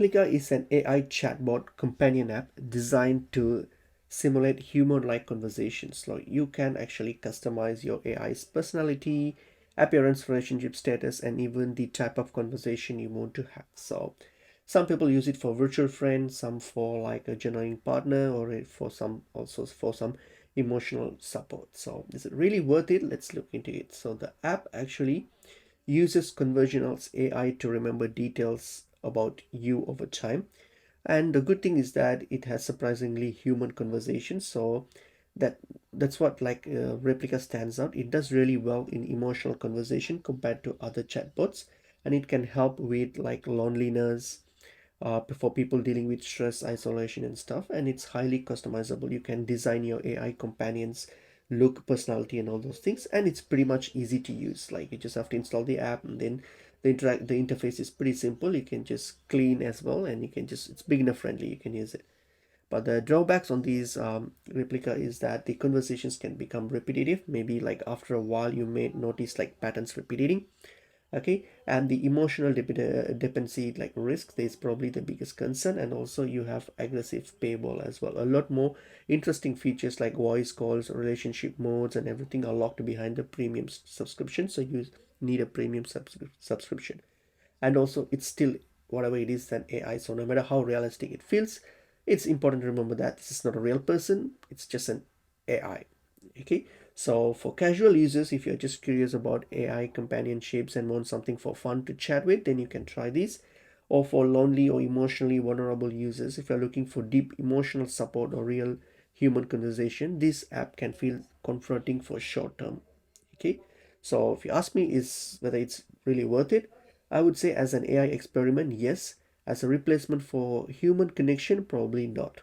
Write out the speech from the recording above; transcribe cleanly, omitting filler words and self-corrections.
Replika is an AI chatbot companion app designed to simulate human-like conversations. So you can actually customize your AI's personality, appearance, relationship status, and even the type of conversation you want to have. So some people use it for virtual friends, some for like a genuine partner, or for some also for some emotional support. So is it really worth it? Let's look into it. So the app actually uses conversational AI to remember details about you over time. And the good thing is that it has surprisingly human conversations. So that that's what Replika stands out. It does really well in emotional conversation compared to other chatbots, and it can help with like loneliness, for people dealing with stress, isolation, and stuff. And it's highly customizable. You can design your AI companions look, personality, and all those things. And it's pretty much easy to use. Like you just have to install the app, and then the interface is pretty simple. You can just clean as well, and you can just it's beginner friendly. You can use it. But the drawbacks on these replica is that the conversations can become repetitive. Maybe like after a while, you may notice like patterns repeating. Okay, and the emotional dependency like risk is probably the biggest concern. And also you have aggressive paywall as well. A lot more interesting features like voice calls, relationship modes, and everything are locked behind the premium subscription, so you need a premium subscription. And also it's still whatever it is an AI, so no matter how realistic it feels, it's important to remember that this is not a real person, it's just an AI. Okay, so for casual users, if you're just curious about AI companionships and want something for fun to chat with, then you can try this. Or for lonely or emotionally vulnerable users, if you're looking for deep emotional support or real human conversation, this app can feel comforting for short term. Okay, so if you ask me is whether it's really worth it, I would say as an AI experiment, yes. As a replacement for human connection, probably not.